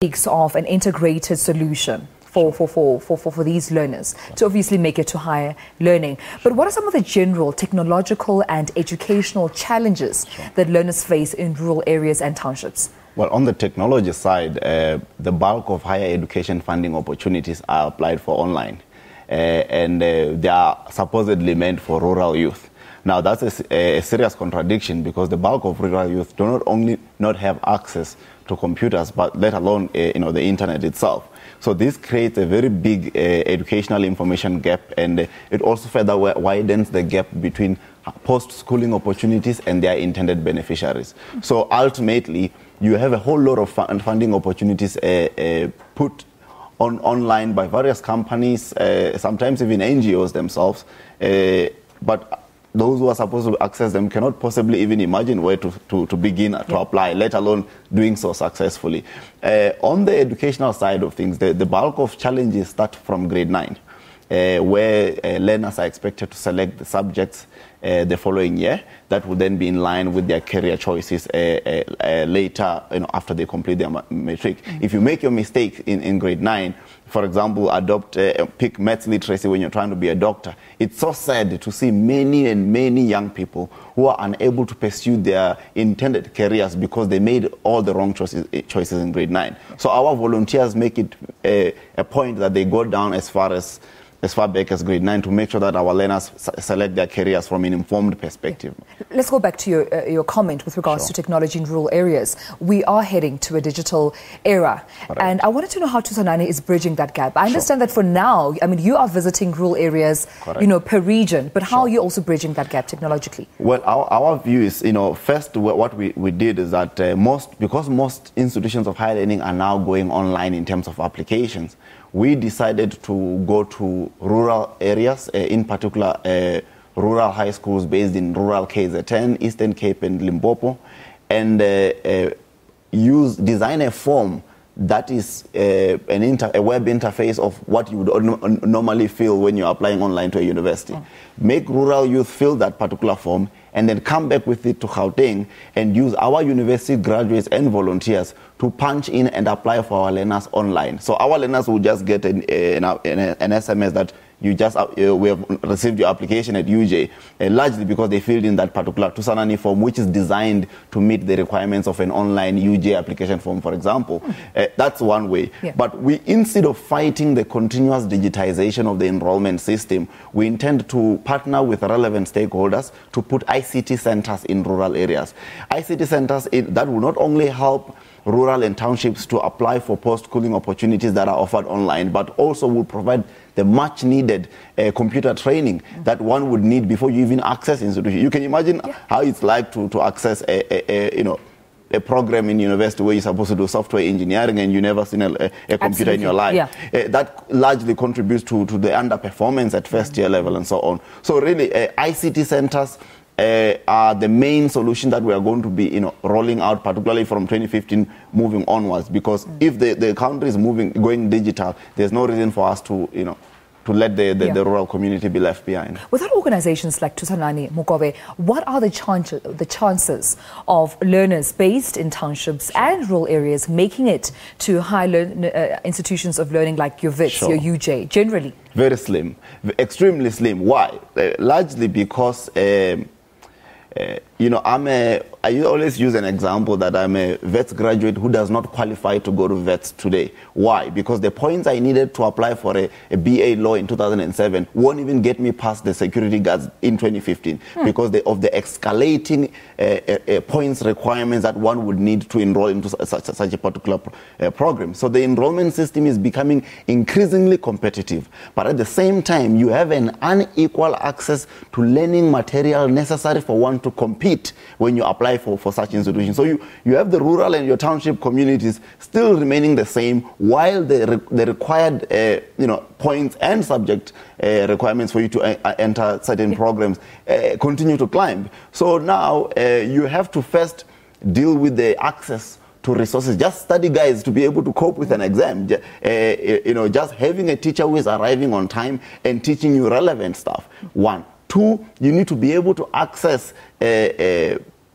Speaks of an integrated solution for these learners to obviously make it to higher learning. But what are some of the general technological and educational challenges that learners face in rural areas and townships? Well, on the technology side, the bulk of higher education funding opportunities are applied for online, and they are supposedly meant for rural youth. Now, that's a serious contradiction, because the bulk of rural youth do not only not have access to computers, but let alone the internet itself. So this creates a very big educational information gap, and it also further widens the gap between post-schooling opportunities and their intended beneficiaries. So ultimately, you have a whole lot of funding opportunities put online by various companies, sometimes even NGOs themselves, but those who are supposed to access them cannot possibly even imagine where to begin to apply, let alone doing so successfully. On the educational side of things, the bulk of challenges start from grade 9, where learners are expected to select the subjects the following year that will then be in line with their career choices later, after they complete their matric. If you make your mistake in grade 9, for example, pick maths literacy when you're trying to be a doctor, it's so sad to see many young people who are unable to pursue their intended careers because they made all the wrong choices in grade 9. So our volunteers make it a point that they go down as far back as grade 9 to make sure that our learners select their careers from an informed perspective. Let's go back to your comment with regards to technology in rural areas. We are heading to a digital era, and I wanted to know how Thusanani is bridging that gap. I understand that for now, you are visiting rural areas, per region, but how are you also bridging that gap technologically? Well, our view is, first what we did is that because most institutions of higher learning are now going online in terms of applications, we decided to go to rural areas, in particular rural high schools based in rural KZN, Eastern Cape and Limpopo, and design a form that is a web interface of what you would normally feel when you're applying online to a university. Make rural youth fill that particular form and then come back with it to Gauteng and use our university graduates and volunteers to punch in and apply for our learners online. So our learners will just get an SMS that we have received your application at UJ, largely because they filled in that particular Thusanani form, which is designed to meet the requirements of an online UJ application form, for example. That's one way. But instead of fighting the continuous digitization of the enrollment system, we intend to partner with relevant stakeholders to put ICT centers in rural areas. ICT centers that will not only help rural and townships to apply for post-schooling opportunities that are offered online, but also will provide the much needed computer training that one would need before you even access institutions. You can imagine how it's like to access a program in university where you're supposed to do software engineering and you never seen a computer in your life. That largely contributes to the underperformance at first year level and so on. So really, ICT centers are the main solution that we are going to be rolling out, particularly from 2015 moving onwards, because if the country is going digital, there's no reason for us to let the rural community be left behind. Without organizations like Thusanani, Mukovhe, what are the chances of learners based in townships and rural areas making it to high institutions of learning like your WITS, your UJ, generally? Very slim, extremely slim. Why? Largely because I always use an example that I'm a VETS graduate who does not qualify to go to VETS today. Why? Because the points I needed to apply for a BA law in 2007 won't even get me past the security guards in 2015 because of the escalating points requirements that one would need to enroll into such a particular program. So the enrollment system is becoming increasingly competitive. But at the same time, you have an unequal access to learning material necessary for one to compete when you apply for such institutions. So you have the rural and your township communities still remaining the same, while the required points and subject requirements for you to enter certain programs continue to climb. So now you have to first deal with the access to resources. Just study guides to be able to cope with an exam. Just having a teacher who is arriving on time and teaching you relevant stuff. 1. 2, you need to be able to access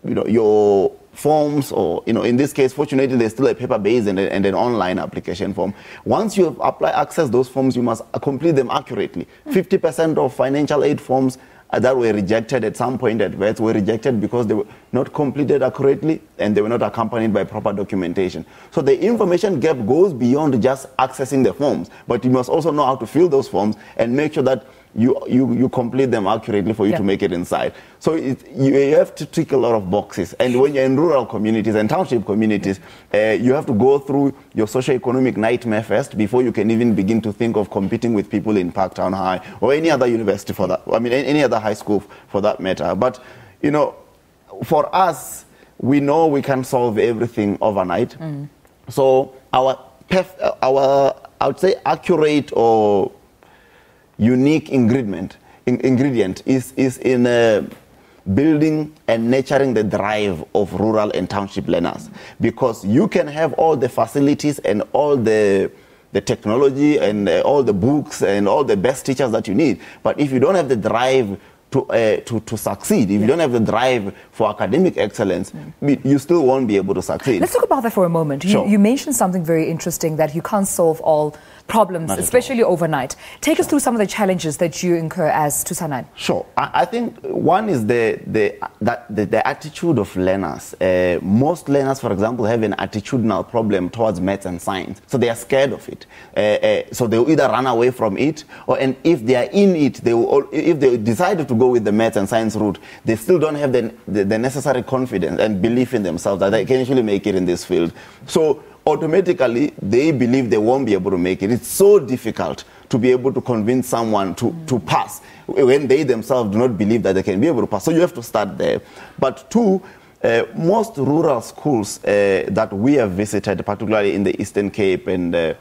your forms, or in this case, fortunately, there's still a paper-based and an online application form. Once you access those forms, you must complete them accurately. 50% of financial aid forms that were rejected at some point at VETS were rejected because they were not completed accurately and they were not accompanied by proper documentation. So the information gap goes beyond just accessing the forms, but you must also know how to fill those forms and make sure that you complete them accurately for you to make it inside. So you have to tick a lot of boxes. And when you're in rural communities and township communities, you have to go through your socio-economic nightmare first before you can even begin to think of competing with people in Parktown High or any other university for that. I mean, any other high school for that matter. But, for us, we know we can solve everything overnight. So our I would say, accurate or unique ingredient is in building and nurturing the drive of rural and township learners, because you can have all the facilities and all the technology and all the books and all the best teachers that you need, but if you don't have the drive to succeed, if you don't have the drive for academic excellence, you still won't be able to succeed. Let's talk about that for a moment. Sure. You mentioned something very interesting, that you can't solve all problems, especially overnight. Take us through some of the challenges that you incur as Thusanani. Sure. I think one is the attitude of learners. Most learners, for example, have an attitudinal problem towards maths and science. So they are scared of it. So they will either run away from it, and if they are in it, if they decided to go with the maths and science route, they still don't have the necessary confidence and belief in themselves that they can actually make it in this field. So automatically, they believe they won't be able to make it. It's so difficult to be able to convince someone to pass when they themselves do not believe that they can be able to pass. So you have to start there. But two, most rural schools that we have visited, particularly in the Eastern Cape and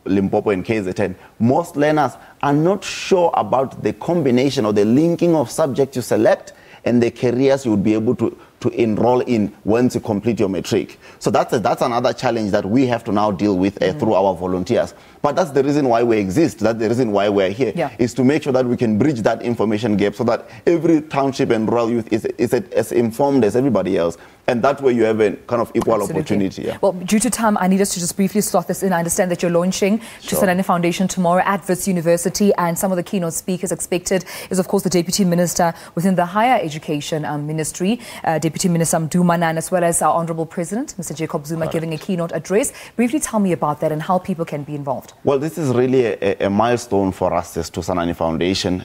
Limpopo and KZN, most learners are not sure about the combination or the linking of subjects you select and the careers you would be able to enroll in once you complete your matric. So that's another challenge that we have to now deal with through our volunteers. But that's the reason why we exist. That's the reason why we're here, is to make sure that we can bridge that information gap so that every township and rural youth is as informed as everybody else. And that way you have a kind of equal opportunity. Yeah. Well, due to time, I need us to just briefly slot this in. I understand that you're launching Thusanani Foundation tomorrow at Wits University, and some of the keynote speakers expected is, of course, the Deputy Minister within the Higher Education Ministry, Deputy Minister Mdumanan, as well as our Honourable President, Mr. Jacob Zuma, giving a keynote address. Briefly tell me about that and how people can be involved. Well, this is really a milestone for us as Thusanani Foundation.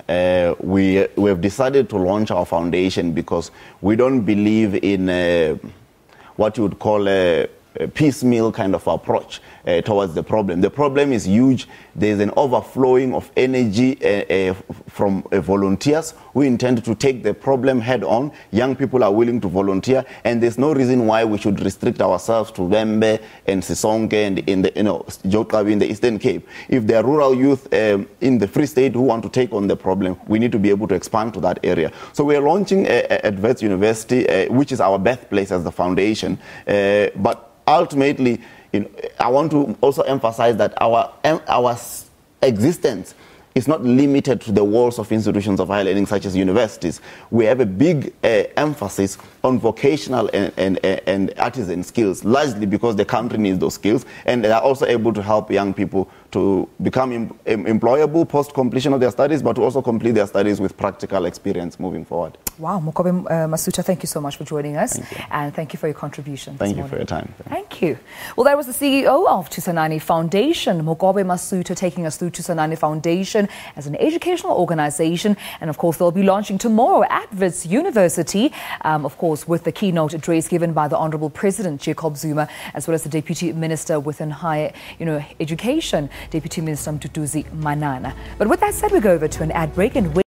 We have decided to launch our foundation because we don't believe in what you would call a piecemeal kind of approach towards the problem. The problem is huge. There's an overflowing of energy from volunteers who intend to take the problem head on. Young people are willing to volunteer, and there's no reason why we should restrict ourselves to Wembe and Sisonke and in the Jokabi in the Eastern Cape. If there are rural youth in the Free State who want to take on the problem, we need to be able to expand to that area. So we are launching at Wits University, which is our birthplace as the foundation, but ultimately, I want to also emphasize that our existence is not limited to the walls of institutions of higher learning such as universities. We have a big emphasis on vocational and artisan skills, largely because the country needs those skills, and they are also able to help young people to become employable post-completion of their studies, but to also complete their studies with practical experience moving forward. Wow, Mukovhe Masutha, thank you so much for joining us, and thank you for your contribution. Thank you for your time. Thank you. Well, that was the CEO of Thusanani Foundation, Mukovhe Masutha, taking us through Thusanani Foundation as an educational organization, and of course they'll be launching tomorrow at Wits University, of course with the keynote address given by the Honourable President Jacob Zuma, as well as the Deputy Minister within Higher Education, Deputy Minister Mduduzi Manana. But with that said, we go over to an ad break and